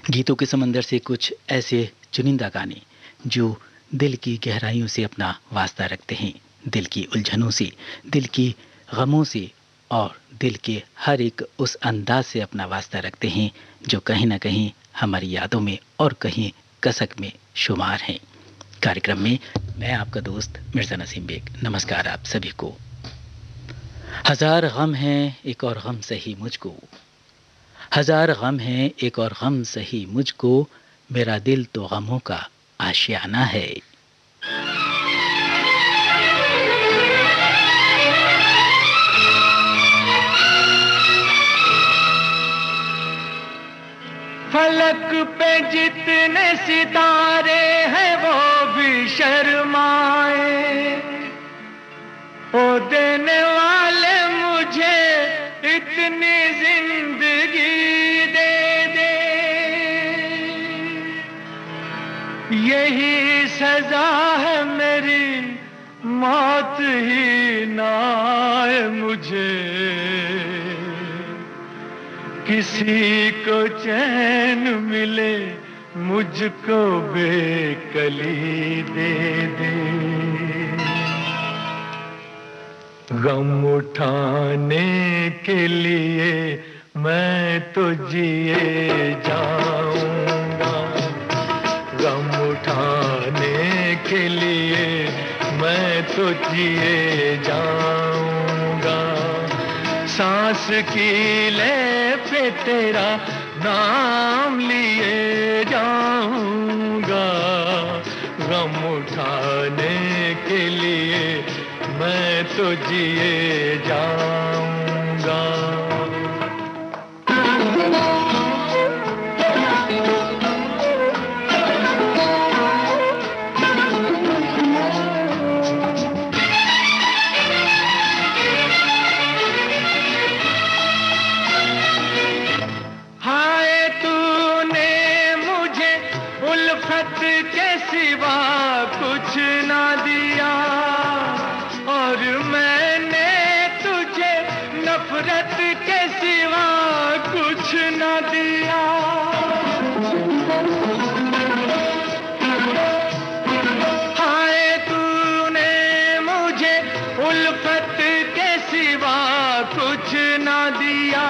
गीतों के समंदर से कुछ ऐसे चुनिंदा गाने जो दिल की गहराइयों से अपना वास्ता रखते हैं, दिल की उलझनों से, दिल की गमों से और दिल के हर एक उस अंदाज से अपना वास्ता रखते हैं जो कहीं ना कहीं हमारी यादों में और कहीं कसक में शुमार हैं। कार्यक्रम में मैं आपका दोस्त मिर्ज़ा नसीम बेग। नमस्कार आप सभी को। हजार गम हैं एक और गम सही मुझको, हजार गम हैं एक और गम सही मुझको, मेरा दिल तो गमों का आशियाना है। फलक पे जितने सितारे हैं वो भी शर्माए, ओ देने वाले मुझे इतनी जिंदगी दे दे, यही सजा है मेरी मौत ही ना आए मुझे, किसी को चैन मिले मुझको बेकली दे दे। गम उठाने के लिए मैं तो जिए जाऊंगा, गम उठाने के लिए मैं तो जिए जाऊंगा, सांस की ले पे तेरा नाम लिए जाऊंगा, गम उठाने के लिए मैं तो जिए जाऊंगा। के सिवा कुछ ना दिया और मैंने तुझे नफरत के सिवा कुछ ना दिया, हाय तूने मुझे उल्फत के सिवा कुछ ना दिया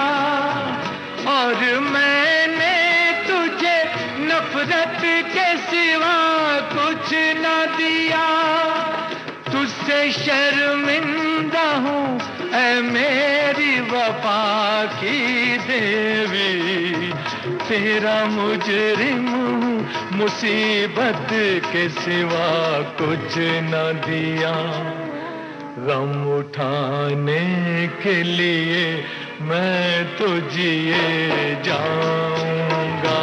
और मैंने तुझे नफरत के सिवा कुछ ना दिया, तुझसे शर्मिंदा हूँ ऐ मेरी वफा की देवी, तेरा मुजरिम हूँ मुसीबत के सिवा कुछ न दिया, गम उठाने के लिए मैं तो जिए जाऊंगा,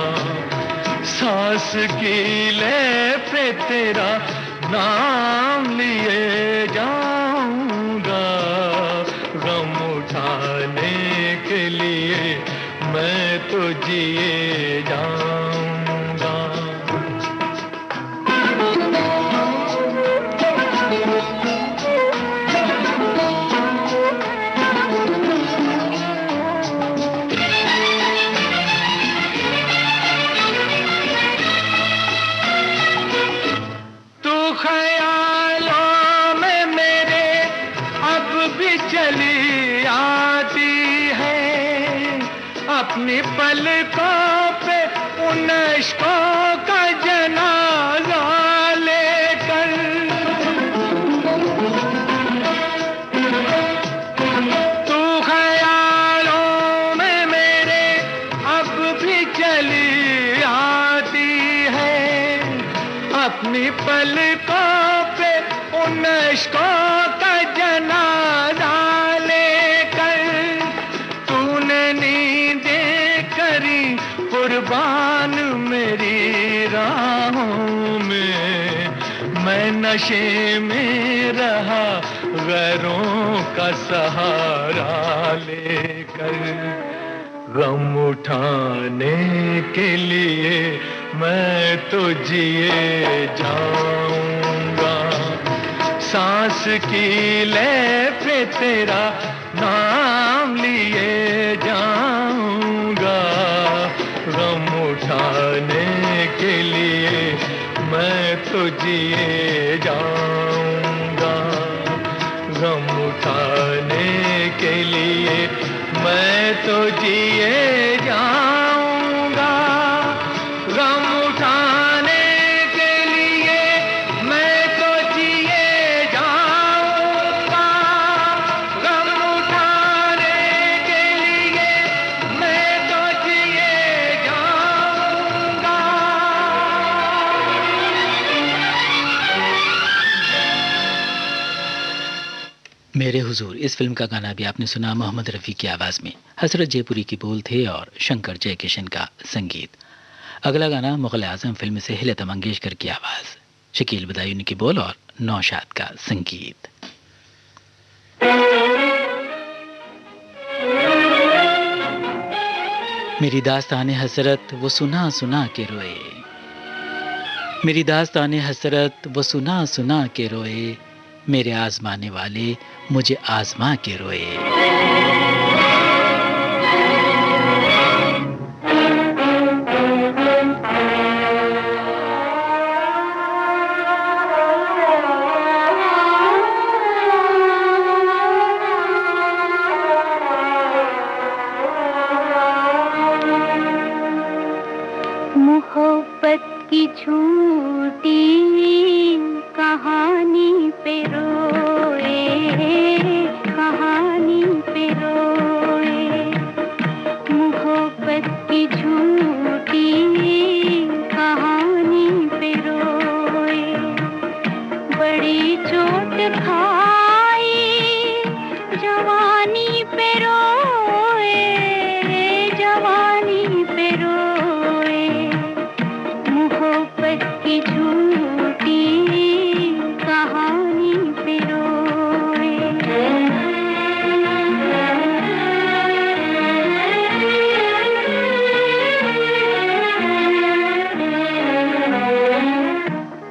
सांस की ले पे तेरा नाम लिए जाऊंगा, गम उठाने के लिए मैं तो जिए जाऊंगा। चली आती है अपनी पलकों पे उन इश्कों का जनाजा लेकर, तू ख्यालों में मेरे अब भी चली आती है अपनी पलकों पे उन इश्कों का जनाजा कुर्बान मेरी राहों में, मैं नशे में रहा गैरों का सहारा लेकर, गम उठाने के लिए मैं तो जिए जाऊंगा, सांस की ले पे तेरा नाम लिए जाऊंगा, गम उठाने के लिए मैं तो जिए जाऊंगा, गम उठाने के लिए मैं तो जिए जाऊंगा, गम उठाने के लिए मैं तो जिए जाऊंगा, गम उठाने के लिए मैं तो जिए जाऊंगा। मेरे हुजूर इस फिल्म का गाना भी आपने सुना मोहम्मद रफ़ी की आवाज़ में। हसरत जयपुरी की बोल थे और शंकर जयकिशन का संगीत। अगला गाना मुग़ल आज़म फिल्म से लता मंगेशकर की आवाज़, शकील बदायूनी की बोल और नौशाद का संगीत। मेरी दास्तान हसरत वो सुना सुना के रोए, मेरी दास्तान हसरत वो सुना सुना के रोए, मेरे आजमाने वाले मुझे आजमा के रोए। मोहब्बत की झूठी कहानी पे रोए, कहानी पे रोए, मोहब्बत की झूठी कहानी पे रोए, बड़ी चोट खाई जवानी पे रोए, जवानी पे रोए, मोहब्बत की झूठी कहानी पे रोए।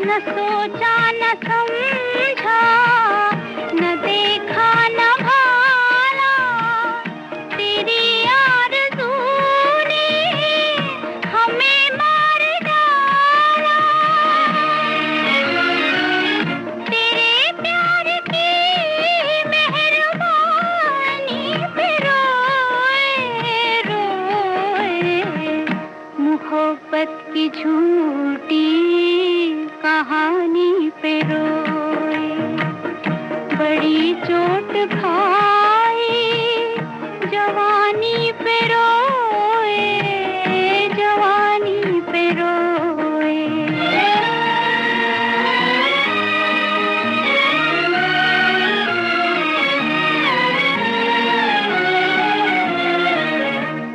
न सोचा न समझा, न देखा न भाला, तेरी आरज़ू ने हमें मार डाला, तेरे प्यार की मेहरबानी पे रोए, रोए, मोहब्बत की झूठी कहानी पे रोए, बड़ी चोट खाई जवानी पे रोए, जवानी पे रोए।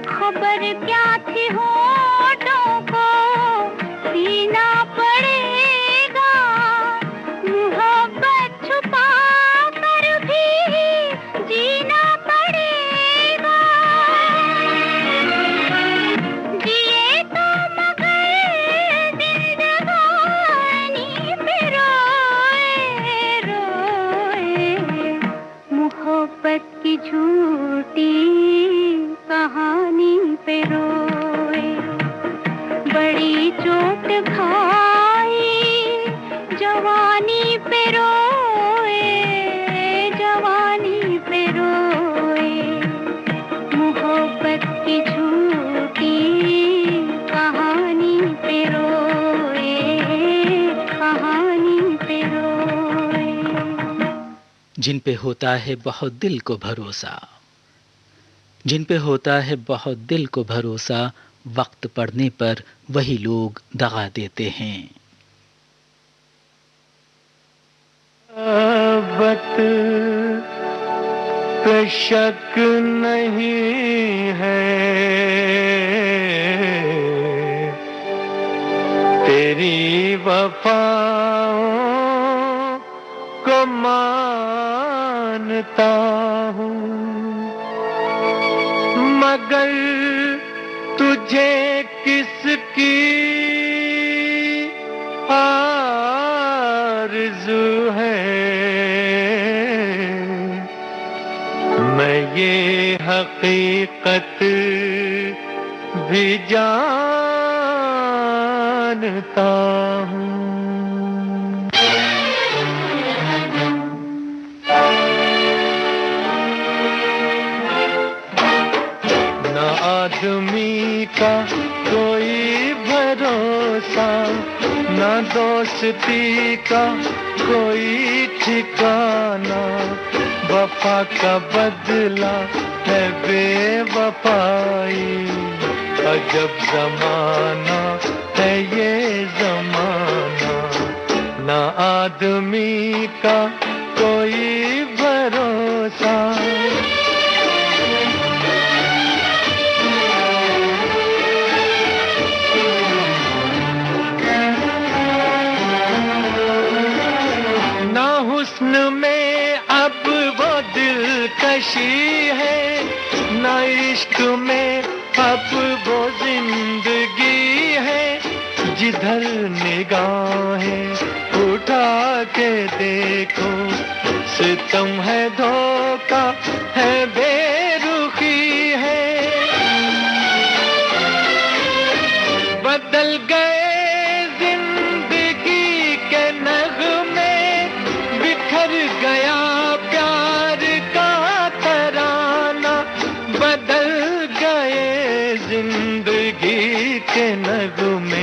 खबर क्या थी होठों को सीना पड़ेगा, मोहब्बत छुपा कर भी जीना पड़ेगा, जिए तो मगर जिंदगानी पे रोए, रोए, मोहब्बत की झूठी कहानी पे रोए, बड़ी चोट खाई जवानी पे रोए, जवानी पे रोए, मोहब्बत की झूठी कहानी पे रोए, कहानी पे रोए। जिन पे होता है बहुत दिल को भरोसा, जिन पे होता है बहुत दिल को भरोसा, वक्त पड़ने पर वही लोग दगा देते हैं। मोहब्बत पे शक नहीं है, तेरी वफाओं को मानता हूँ, मगर तुझे किसकी आरज़ू है, मैं ये हकीकत भी जानता जानता हूँ। न आदमी का कोई भरोसा, न दोस्ती का कोई ठिकाना, वफा का बदला है बेवफाई। अजब जमाना है ये जमाना, न आदमी का कोई भरोसा। ना हुस्न में अब वो दिलकशी है, ना इश्क में अब वो जिंदगी है। जिधर निगाहें उठा के देखो, सितम है, धोखा है, बेरुखी है। बदल गए जिंदगी के नगमे, बिखर गया प्यार का तराना। बदल गए जिंदगी के नगमे,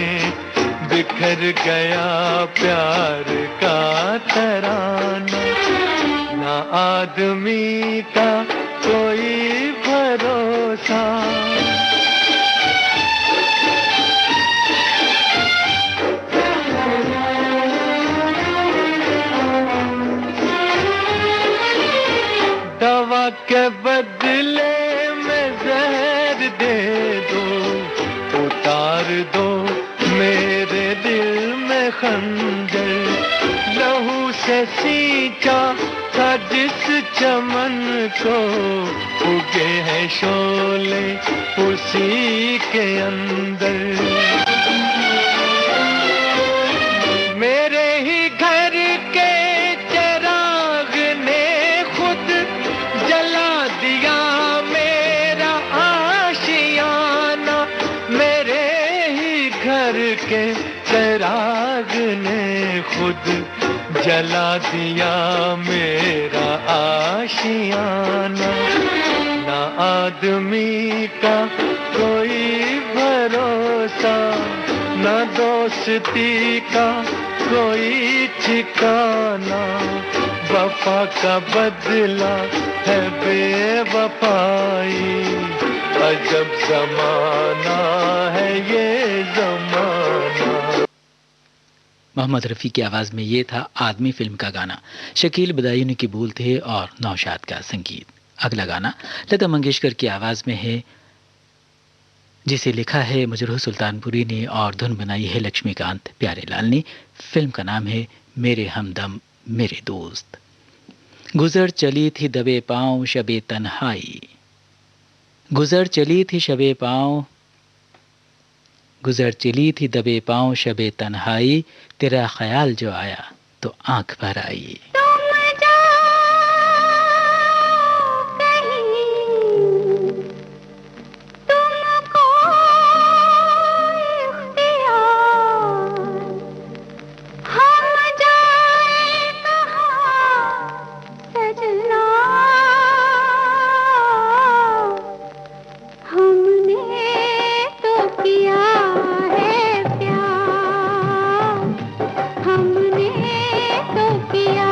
बिखर गया प्यार का तराना। ना आदमी का कोई भरोसा। दवा के बदले में जहर दे दो, उतार दो मेरे दिल में खंजर। लहू से सींचा था जिस चमन को, उगे हैं शोले उसी के अंदर। मेरे ही घर के चिराग ने खुद जला दिया मेरा आशियाना। मेरे ही घर के चिराग ने खुद जला दिया मेरा आशियाना। ना आदमी का कोई भरोसा, ना दोस्ती का कोई ठिकाना। वफा का बदला है बेवफाई। अजब जमाना है ये जमाना। मोहम्मद रफ़ी की आवाज़ में ये था आदमी फिल्म का गाना। शकील बदायूनी की बोल थे और नौशाद का संगीत। अगला गाना लता मंगेशकर की आवाज़ में है, जिसे लिखा है मजरूह सुल्तानपुरी ने और धुन बनाई है लक्ष्मीकांत प्यारेलाल ने। फिल्म का नाम है मेरे हमदम मेरे दोस्त। गुजर चली थी दबे पाँव शबे तन्हाई, गुजर चली थी शबे पाँव, गुजर चली थी दबे पाँव शबे तन्हाई। तेरा ख्याल जो आया तो आंख भर आई। हमने तो किया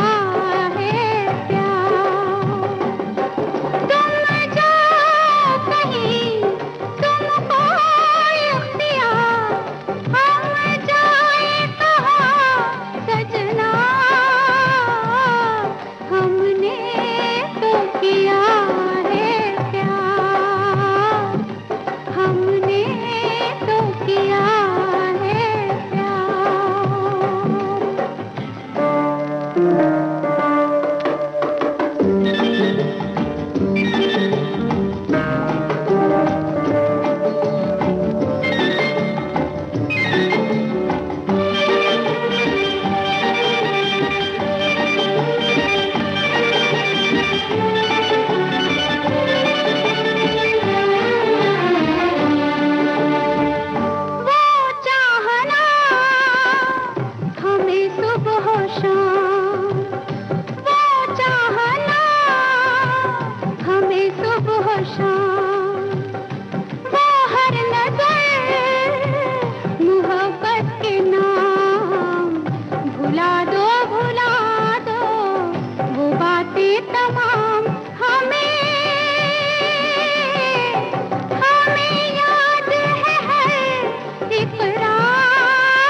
इकरार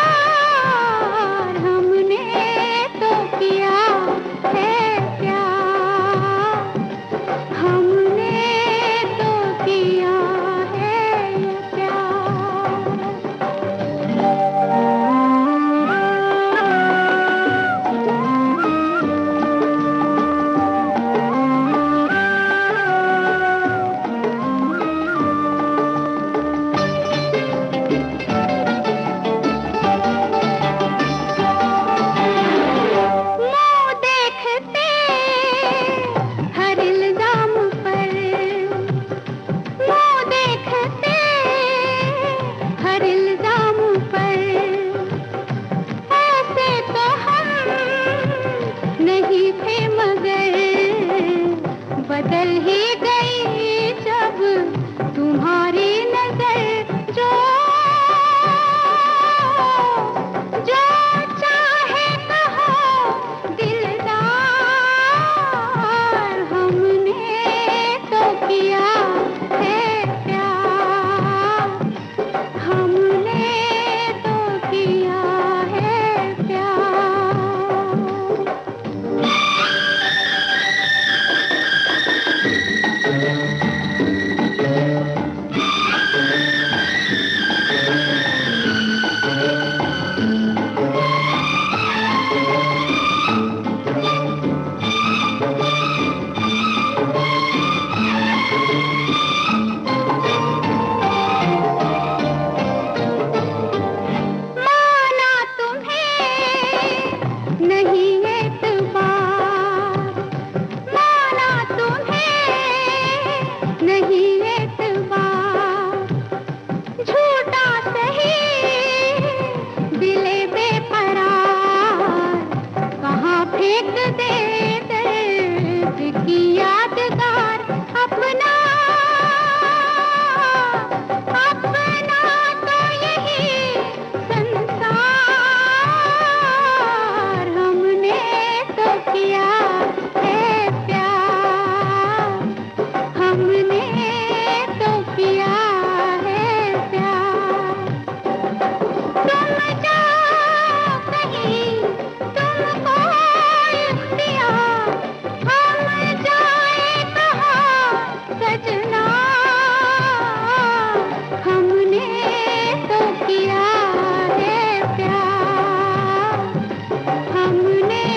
हमने तो किया है प्यार, हमने तो किया है ये प्यार। मुँह देखते हर इल्जाम पर, मुँह देखते हर इल्जाम पर, ऐसे तो हम नहीं थे मगर बदल ही गई जब तुम्हारी नजर। जो जो चाहे कहो दिलदार, हमने तो किया है प्यार, हमने तो किया है प्यार। माना तुम्हें नहीं एतबार, माना तुम्हें नहीं एतबार, झूठा सही दिले बेकरार, कहाँ फेंक दे दर्द की यादगार। अपना अपना तो यही संसार, हमने तो किया है प्यार, हमने तो किया है प्यार। तुम जाओ कहीं तुमको इख्तियार, हम जाए कहाँ सजना, हमने तो किया है प्यार, हमने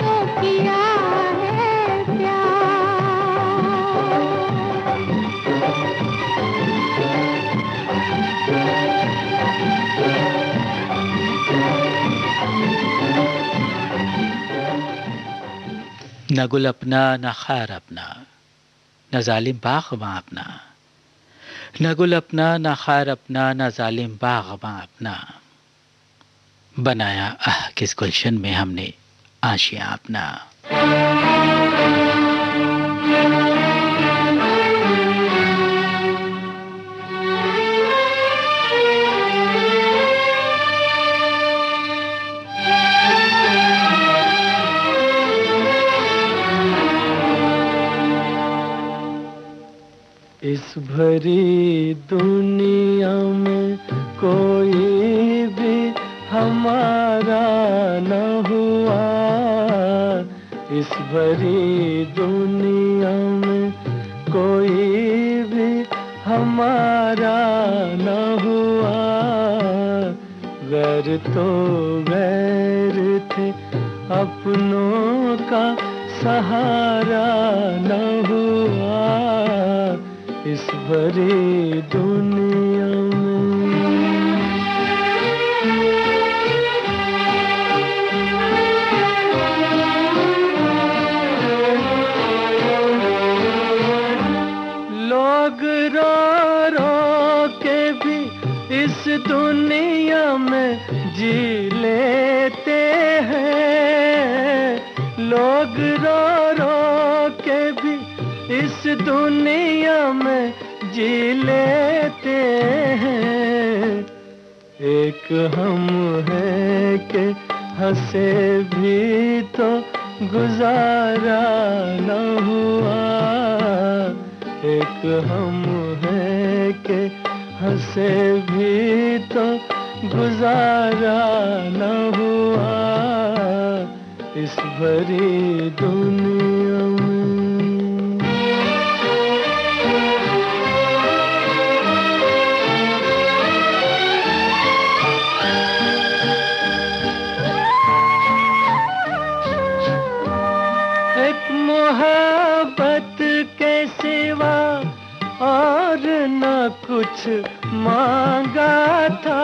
तो किया है प्यार। न गुल अपना न खार अपना, न जालिम बाग़बां अपना, न गुल अपना न खार अपना, न जालिम बाग़बां अपना, बनाया किस गुलशन में हमने आशियाँ अपना। इस भरी दुनिया में कोई भी हमारा न हुआ, इस भरी दुनिया में कोई भी हमारा न हुआ। गैर तो गैर थे, अपनों का सहारा न हुआ, इस भरी दुनिया में। लोग रो रो के भी इस दुनिया में जी लेते हैं, लोग रो रो के भी इस दुनिया में जी लेते हैं। एक हम हैं कि हंसे भी तो गुजारा न हुआ, एक हम हैं कि हंसे भी गुजारा न हुआ इस भरी दुनिया में। एक मोहब्बत के सिवा और न कुछ मांगा था,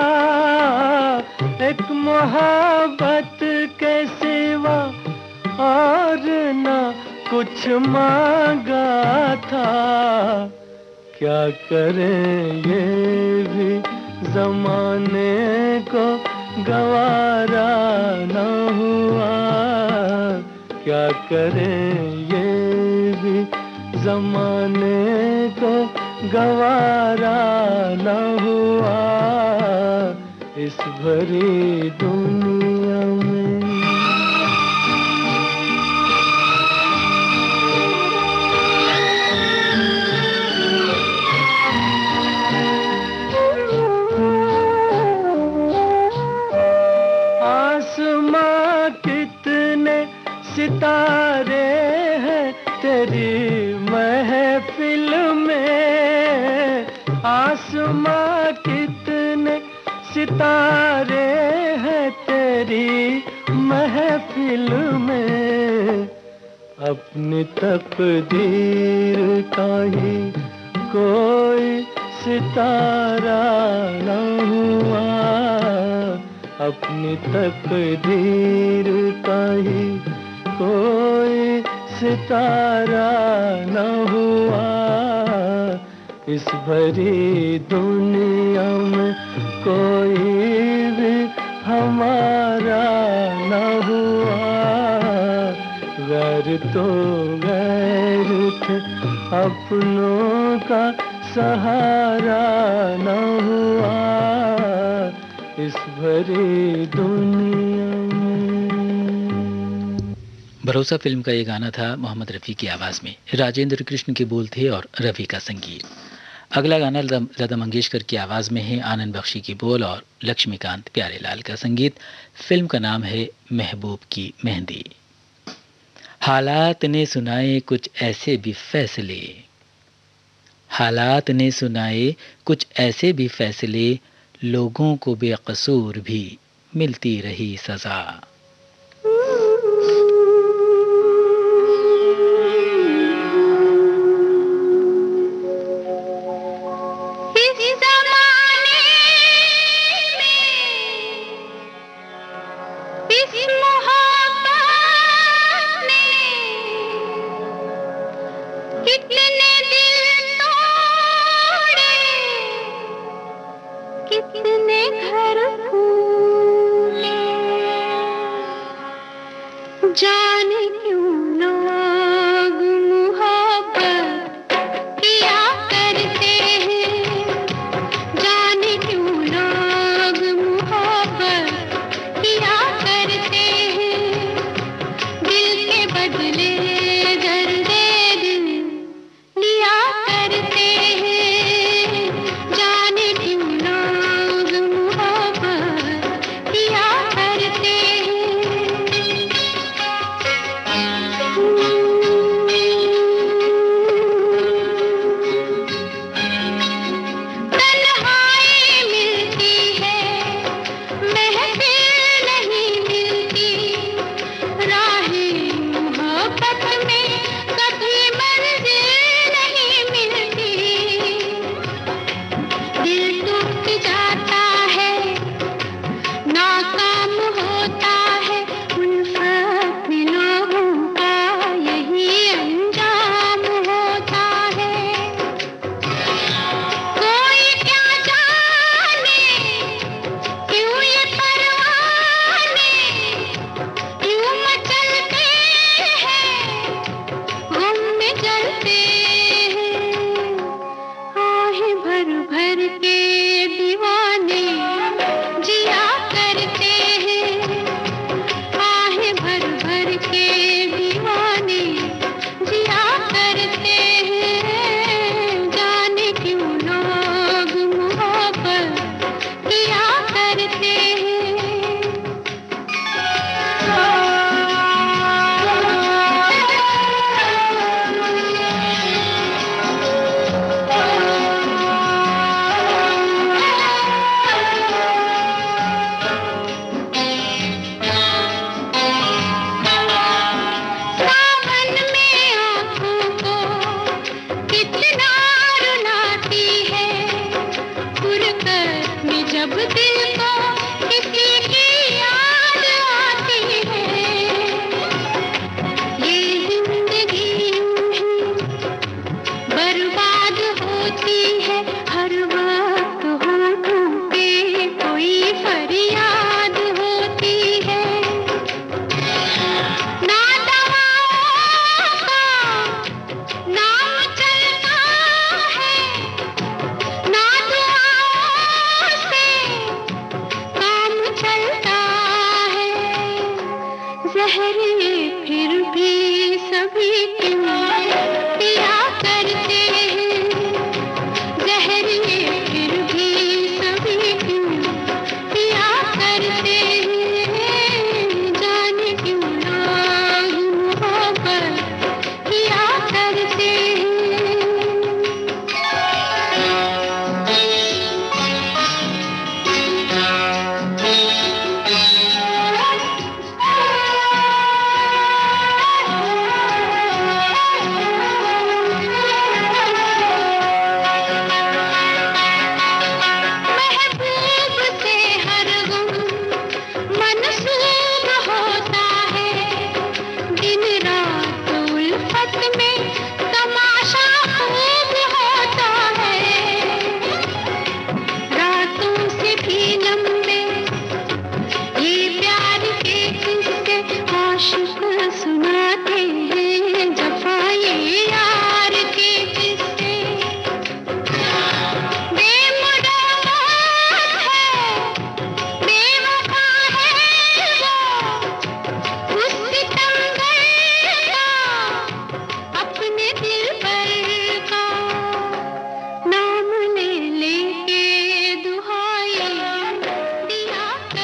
एक मोहब्बत के सिवा और न कुछ मांगा था। क्या करें ये भी जमाने को गवारा न हुआ, क्या करें ये भी जमाने को गवारा न हुआ इस भरी दुनिया में। आसमां कितने सितारे हैं तेरी महफिल में, आसमां कितने सितारे हैं तेरी महफिल में। अपनी तकदीर का ही कोई सितारा न हुआ, अपनी तकदीर का ही कोई सितारा न हुआ इस भरी दुनिया में, कोई भी हमारा न हुआ। गैर तो गैर थे, अपनों का सहारा न हुआ इस भरी दुनिया में। भरोसा फिल्म का ये गाना था मोहम्मद रफ़ी की आवाज़ में, राजेंद्र कृष्ण के बोल थे और रफ़ी का संगीत। अगला गाना लता मंगेशकर की आवाज़ में है, आनंद बख्शी की बोल और लक्ष्मीकांत प्यारेलाल का संगीत। फिल्म का नाम है महबूब की मेहंदी। हालात ने सुनाए कुछ ऐसे भी फैसले, हालात ने सुनाए कुछ ऐसे भी फैसले, लोगों को बेकसूर भी मिलती रही सज़ा। जाने क्यों लोग मोहब्बत किया करते हैं, जाने क्यों लोग मोहब्बत किया करते हैं। दिल के बदले दर्दे दिल लिया करते हैं, जाने क्यों लोग मोहब्बत किया करते हैं।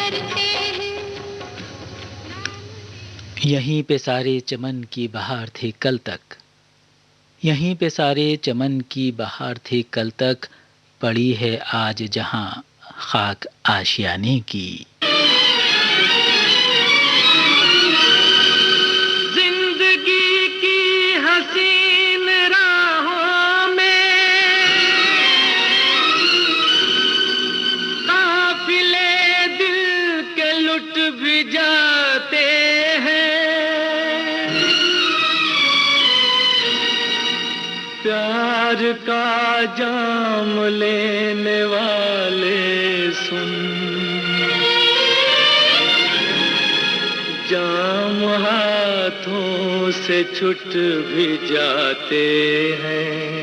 करते हैं। यहीं पे सारे चमन की बहार थे कल तक, यहीं पे सारे चमन की बहार थी कल तक, पड़ी है आज जहां खाक आशियाने की। जिंदगी की हसीन राहों में काफिले दिल के लुट भी जाते हैं। प्यार का जाम लेने वाले सुन, जाम हाथों से छूट भी जाते हैं।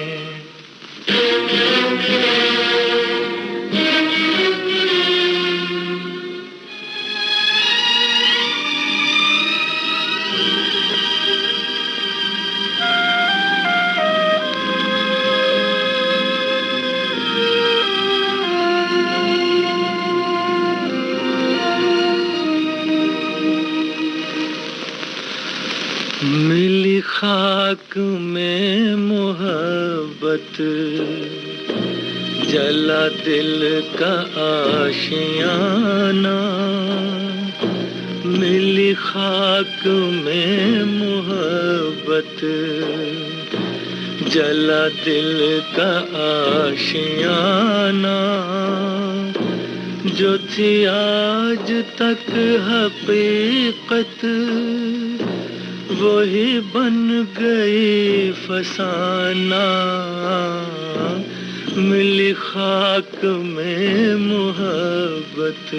मिली खाक में मोहब्बत, जला दिल का आशियाना। मिली खाक में मोहब्बत, जला दिल का आशियाना। जो थी आज तक हकीकत, वही बन गई फसाना। मिली खाक में मोहब्बत,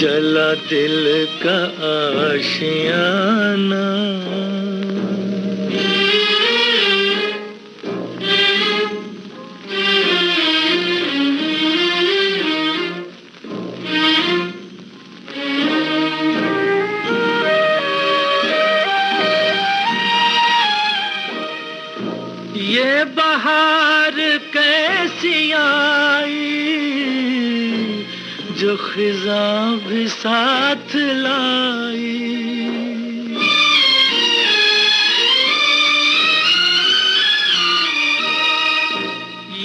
जला दिल का आशियाना। ये बहार कैसी आई, जो खिज़ां भी साथ लाई।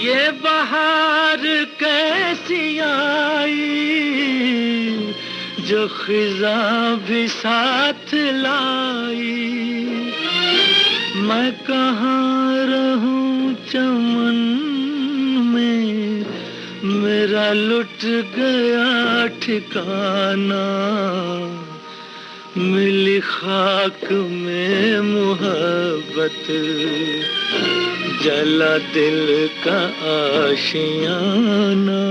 ये बहार कैसी आई, जो खिज़ां भी साथ लाई। मैं कहाँ रहूं चमन में, मेरा लुट गया ठिकाना। मिली खाक में मोहब्बत, जला दिल का आशियाना।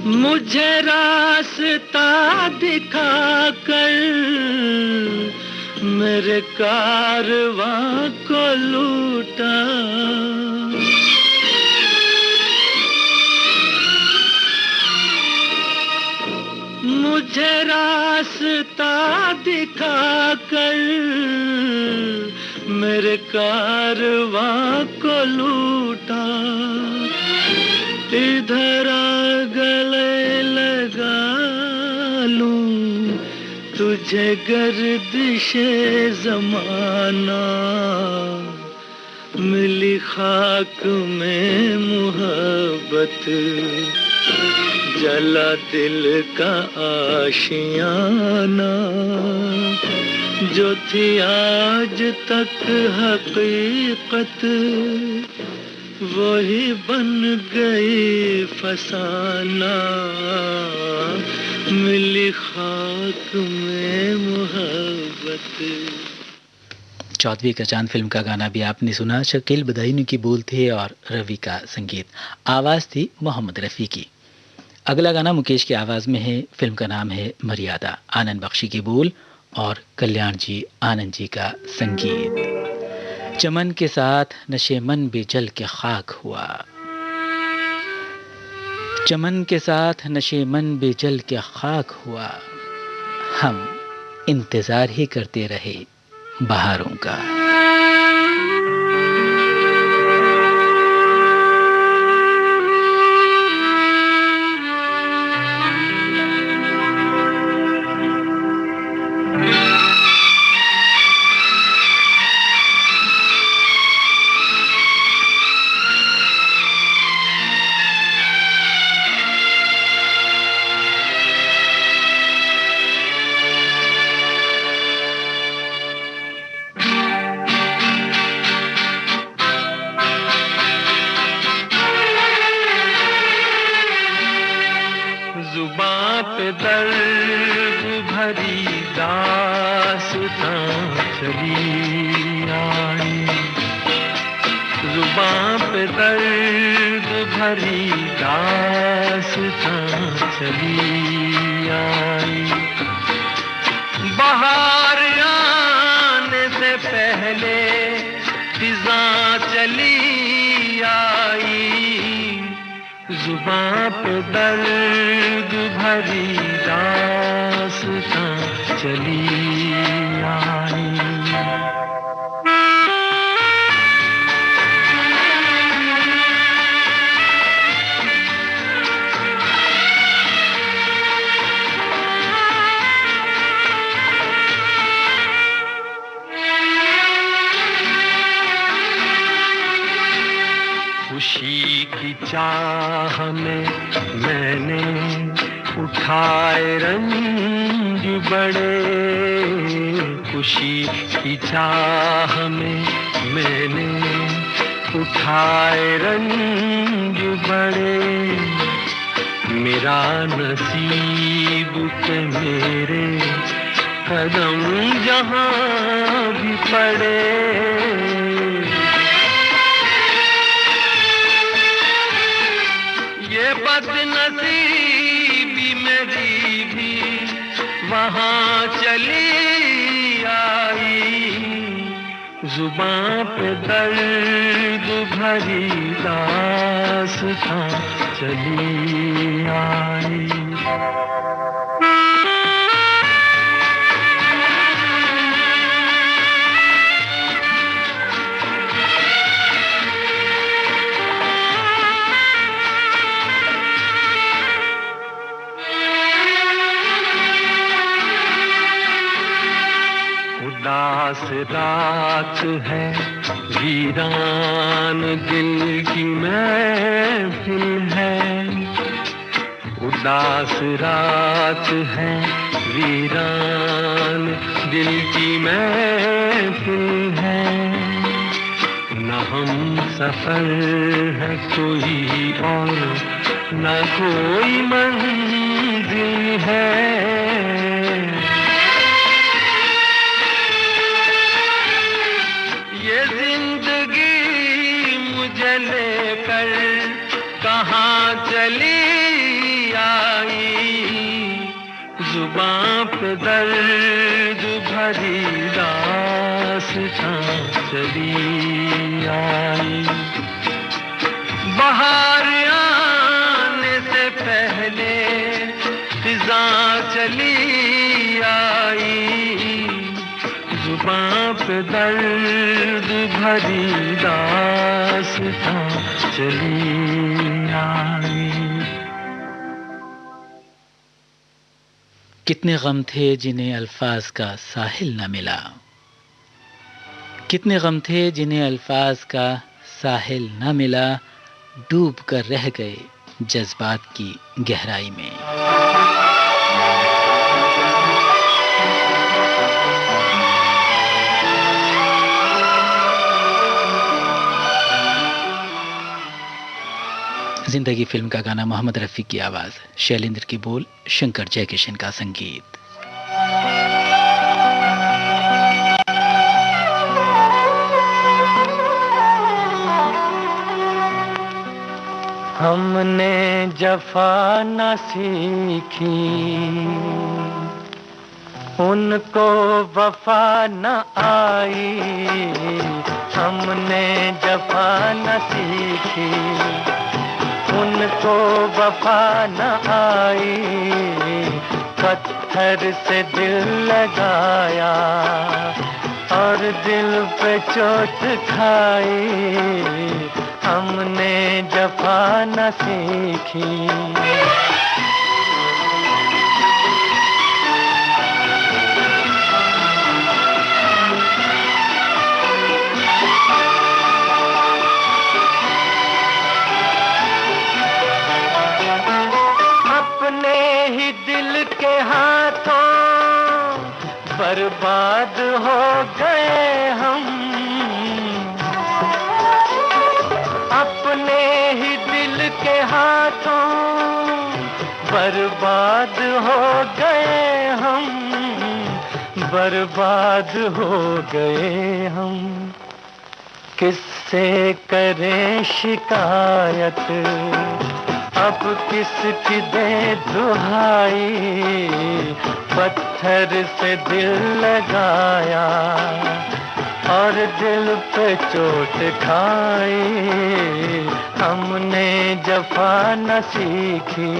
मुझे रास्ता दिखाकर मेरे कारवां को लूटा। मुझे रास्ता दिखाकर मेरे कारवां को लूटा। इधर आ गले लगा लूं तुझे गर्दिशे ज़माना। मिली खाक में मोहब्बत, जला दिल का आशियाना। जो थी आज तक हकीकत, वही बन गई फसाना। मिली खाक में मोहब्बत। चौदहवीं का चांद फिल्म का गाना भी आपने सुना। शकील बदायूनी की बोल थे और रवि का संगीत, आवाज़ थी मोहम्मद रफ़ी की। अगला गाना मुकेश की आवाज़ में है। फिल्म का नाम है मर्यादा। आनंद बख्शी की बोल और कल्याण जी आनंद जी का संगीत। चमन के साथ नशे मन भी जल के खाक हुआ। चमन के साथ नशे मन बेजल के खाक हुआ, हम इंतजार ही करते रहे बहारों का। जुबां पे दर्द भरी दास्तां चली आई। खुशी की चाह में मैंने उठाए रंज बड़े, खुशी की चाह में मैंने उठाए रंज बड़े। मेरा नसीब के मेरे कदम जहां भी पड़े, ये बदनसीबी मेरी भी वहां चली आई। जुबां पे दर्द भरी दास्तां चली आई। उदास रात है, वीरान दिल की महफिल है। उदास रात है, वीरान दिल की महफिल है। न हम सफर है कोई और न कोई मंजिल है। ये जिंदगी मुझे लेकर कहाँ चली आई। जुबां पे दर्द भरी दास्तां चली आई। बाहर आने से पहले फिजां चली आई। जुबां पे दर्द भरी दास्तां चली आई। कितने गम थे जिन्हें अल्फाज का साहिल न मिला, कितने गम थे जिन्हें अल्फाज का साहिल न मिला। डूब कर रह गए जज्बात की गहराई में। जिंदगी फिल्म का गाना, मोहम्मद रफ़ी की आवाज, शैलेंद्र की बोल, शंकर जयकिशन का संगीत। हमने जफा न सीखी, उनको वफा न आई। हमने जफा न सीखी, उनको वफा न आई, पत्थर से दिल लगाया और दिल पे चोट खाई, हमने जफा न सीखी। अपने ही दिल के हाथों बर्बाद हो गए हम, अपने ही दिल के हाथों बर्बाद हो गए हम, बर्बाद हो गए हम। किससे करें शिकायत, अब किसकी दे दुहाई, पत्थर से दिल लगाया और दिल पे चोट खाई, हमने जफा न सीखी।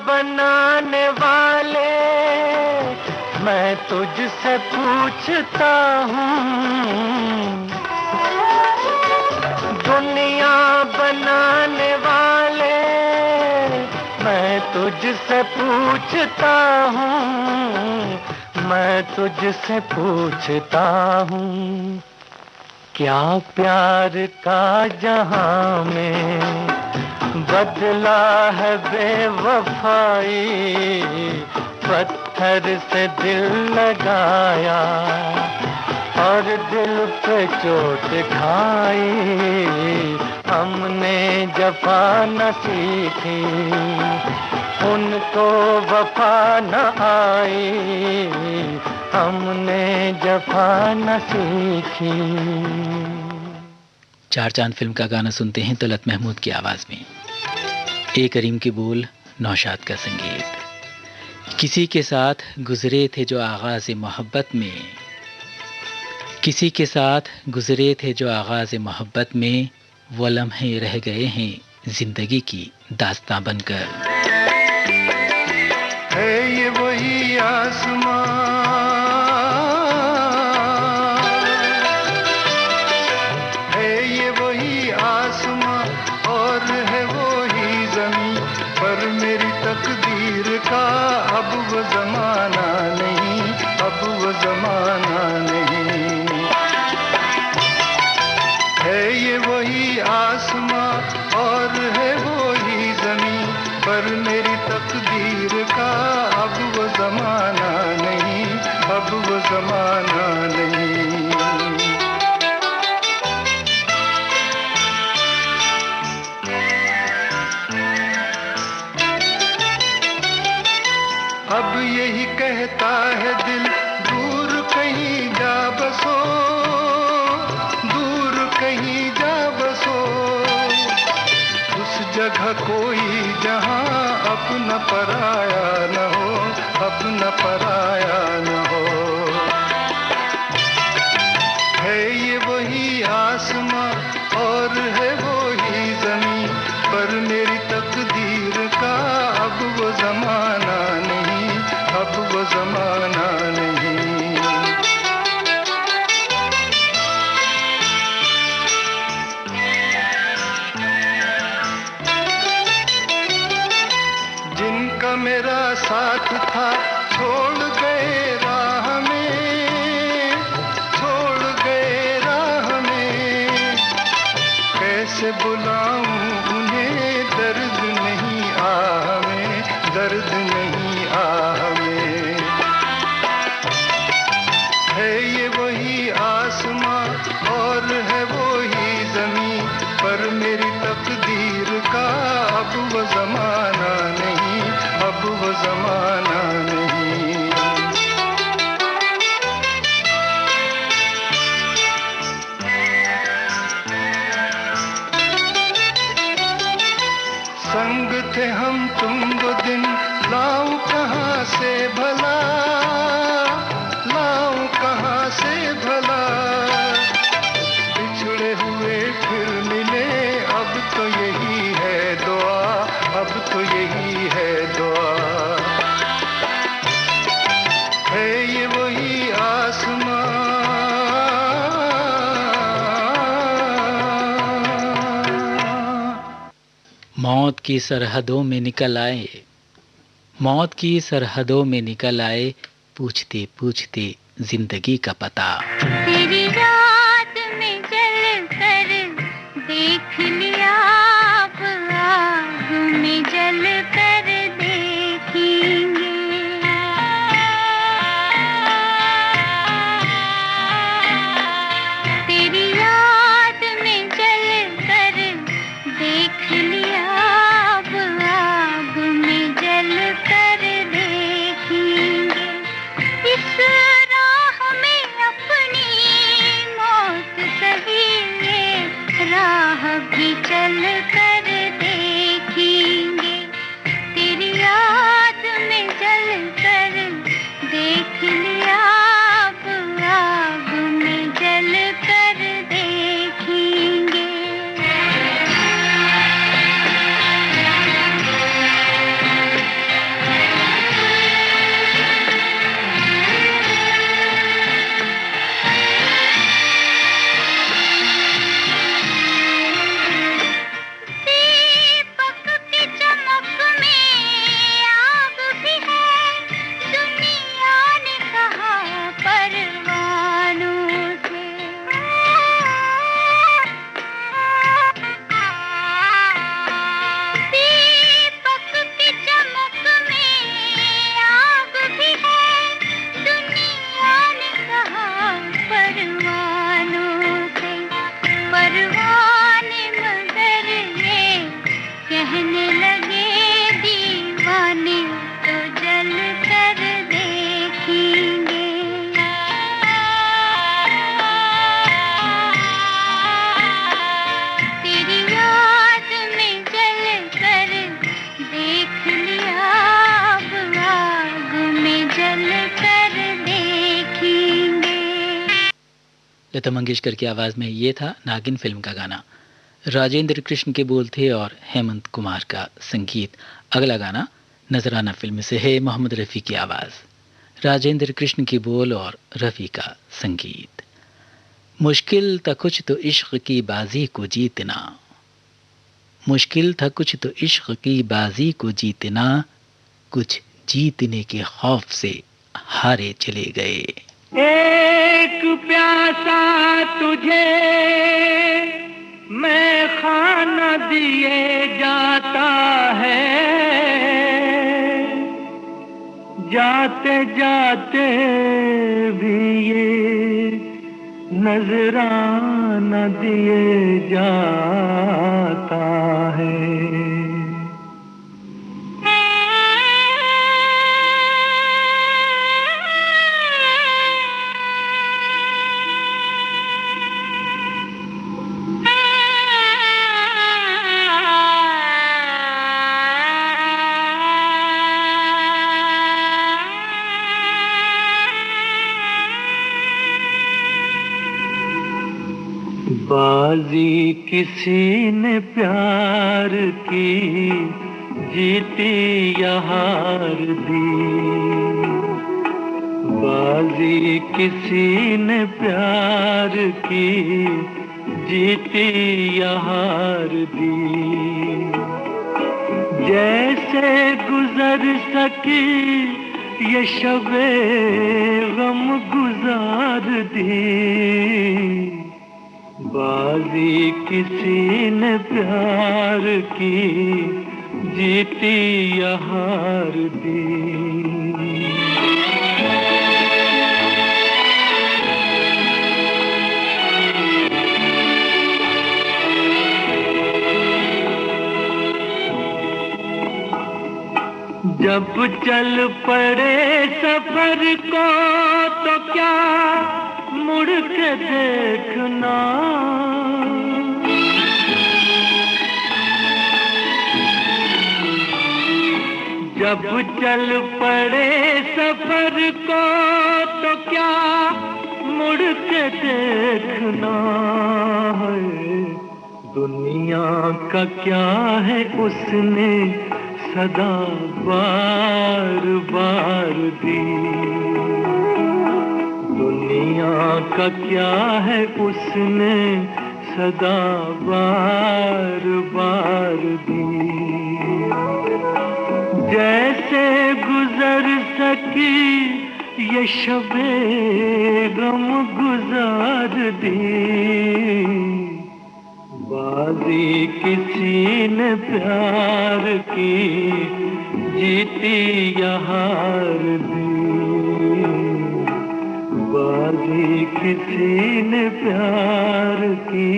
बनाने वाले मैं तुझसे पूछता हूँ, दुनिया बनाने वाले मैं तुझसे पूछता हूँ, मैं तुझसे पूछता हूँ, क्या प्यार का जहां में बदला है बेवफाई, पत्थर से दिल लगाया और दिल पे चोट खाई, हमने जफा न सीखी। उनको वफा न आई, हमने जफा न सीखी। चार चांद फिल्म का गाना सुनते हैं तलत महमूद की आवाज़ में। ए करीम के बोल, नौशाद का संगीत। किसी के साथ गुजरे थे जो आगाज़ मोहब्बत में, किसी के साथ गुजरे थे जो आगाज़ मोहब्बत में, वो लम्हे रह गए हैं जिंदगी की दास्तां बनकर। है ये वही आसमां, है ये वही आसमां और है वही ज़मीं, पर मेरी तकदीर का अब वो ज़माना नहीं, अब वो ज़माना नहीं। है ये वही आसमां और है वही ज़मीं, पर मेरी तकदीर का अब वो ज़माना नहीं, अब वो ज़माना नहीं। अब यही कहता है दिल, दूर कहीं जा बसो, दूर कहीं जा बसो, उस जगह कोई जहां अपना पराया न हो, अपना पराया न हो। है ये वही आसमां और है वही ज़मीं, पर मेरी तकदीर का अब वो ज़माना नहीं, अब वो ज़माना नहीं। जिनका मेरा साथ था छोड़ गए राह में, छोड़ गए राह में, कैसे बुलाऊं उन्हें, दर्द नहीं आह में, दर्द नहीं आह में। है ये वही आसमां और है वही ज़मीं, पर मेरी तकदीर का अब वो ज़माना नहीं, अब वो ज़माना नहीं। संग तुम वो दिन लाऊं कहाँ से भला, लाऊं कहाँ से भला। बिछड़े हुए फिर मिले, अब तो यही है दुआ, अब तो यही है दुआ। है ये वही आसमां, मौत की सरहदों में निकल आए, मौत की सरहदों में निकल आए, पूछते पूछते जिंदगी का पता। तेरी याद में जल कर देख लिया, अब आग में जल कर देखेंगे। तेरी याद में जल कर देख लिया, अब आग में जल कर देखेंगे। इस राह में अपनी मौत सही, ये राह भी चल कर देखेंगे। तेरी याद में जल कर देख लिया, अब आग में जल कर देखेंगे। दीपक की चमक में आग भी है, दुनिया ने कहा परवानों से। दीपक की चमक में आग भी है, दुनिया ने कहा परवानों से। परवाने मगर ये कहने लगे, दीवाने तो जल कर देखेंगे। तेरी याद में जल कर देख लिया, अब आग में जल कर देखेंगे। लता मंगेशकर की आवाज में ये था नागिन फिल्म का गाना। राजेंद्र कृष्ण के बोल थे और हेमंत कुमार का संगीत। अगला गाना नजराना फिल्म से है, मोहम्मद रफ़ी की आवाज, राजेंद्र कृष्ण की बोल और रफ़ी का संगीत। मुश्किल था कुछ तो इश्क की बाजी को जीतना, मुश्किल था कुछ तो इश्क की बाजी को जीतना, कुछ जीतने के खौफ से हारे चले गए। एक प्यासा तुझे मैं खाना दिए जाता है, जाते जाते भी ये नजराना दिए जाता है। बाजी किसी ने प्यार की जीती या हार दी, बाजी किसी ने प्यार की जीती या हार दी। जैसे गुजर सकी ये शबे गम गुजार दी, बाजी किसी ने प्यार की जीती या हार दी। जब चल पड़े सफर को तो क्या मुड़ के देखना, जब चल पड़े सफर को तो क्या मुड़ के देखना है, दुनिया का क्या है उसने सदा बार बार दी, दुनिया का क्या है उसने सदा बार बार दी। जैसे गुजर सकी ये शबे गम गुजार दी, बाजी किसी ने प्यार की जीती या हार दी, बाजी किसी ने प्यार की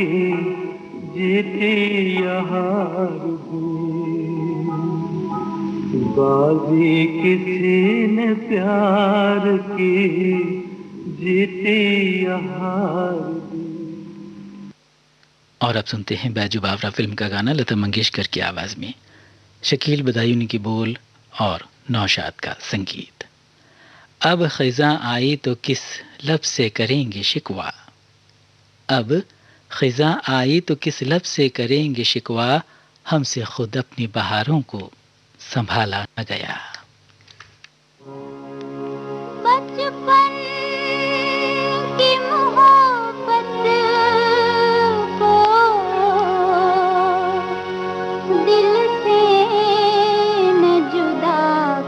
जीती या हार दी, बाजी किसी ने प्यार की जीती या हार दी। और अब सुनते हैं बैजू बावरा फिल्म का गाना लता मंगेशकर की आवाज में, शकील बदायूनी की बोल और नौशाद का संगीत। अब खिज़ां आई तो किस लब से करेंगे शिकवा, अब खिज़ां आई तो किस लब से करेंगे शिकवा, हमसे खुद अपनी बहारों को संभाला न गया। बचपन की मोहब्बत को दिल से न जुदा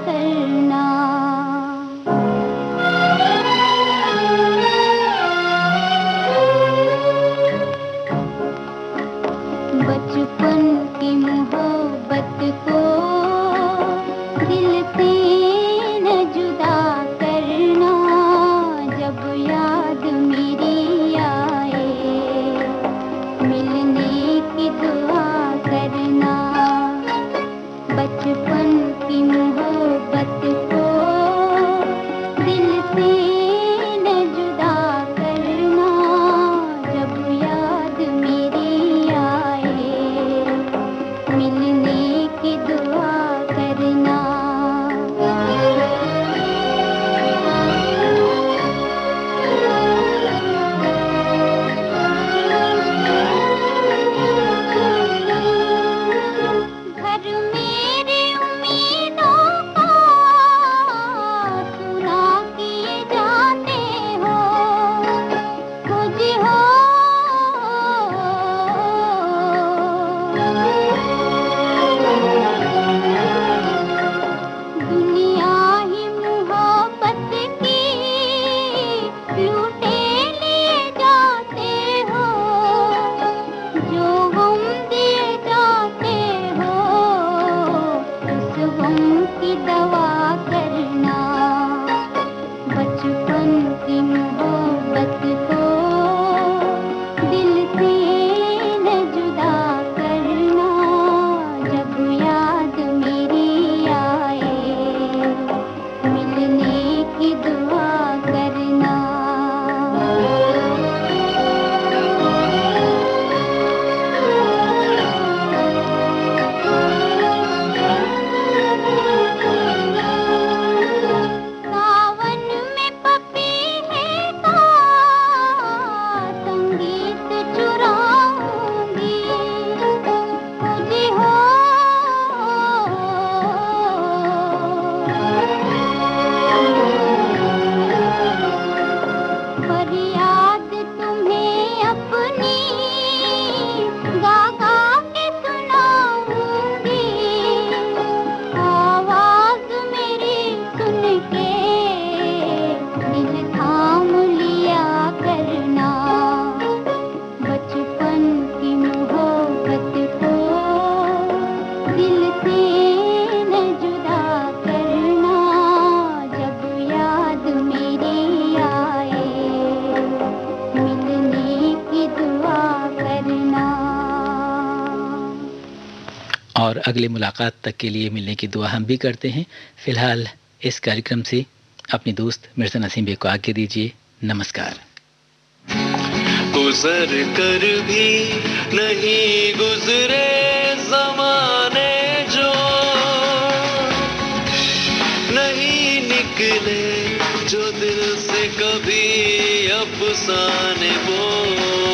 करना, बचपन की मोहब्बत को दिल से न जुदा करना, जब याद मेरी आए मिलने की दुआ करना, बचपन की मोहब्बत को दिल से न जुदा करना, जब याद मेरी आए मिलने की दुआ करना। घर मेरी उम्मीदों का सुना किए जाते हो, खुद हो दुनिया ही मोहब्बत की लूटे लिए जाते हो, जो गम दिए जाते हो उस गम की दवा करना, बचपन की मोहब्बत को दिल से न जुदा करना, जब याद मेरी आए मिलने की दुआ करना। सावन में पपीहे का संगीत चुराऊंगी, खुद हो फरियाद तुम्हें अपनी गा गा के सुनाऊंगी, आवाज मेरी सुन के दिल थाम लिया करना, बचपन की मोहब्बत को दिल से न जुदा करना, जब याद मेरी आए मिलने की दुआ करना। और अगली मुलाकात तक के लिए मिलने की दुआ हम भी करते हैं। फिलहाल इस कार्यक्रम से अपनी दोस्त मिर्ज़ा नसीम बे को आज्ञा दीजिए। नमस्कार। गुजर कर भी नहीं गुजरे ज़माने जो, निकले जो दिल से कभी अफसाने बोले।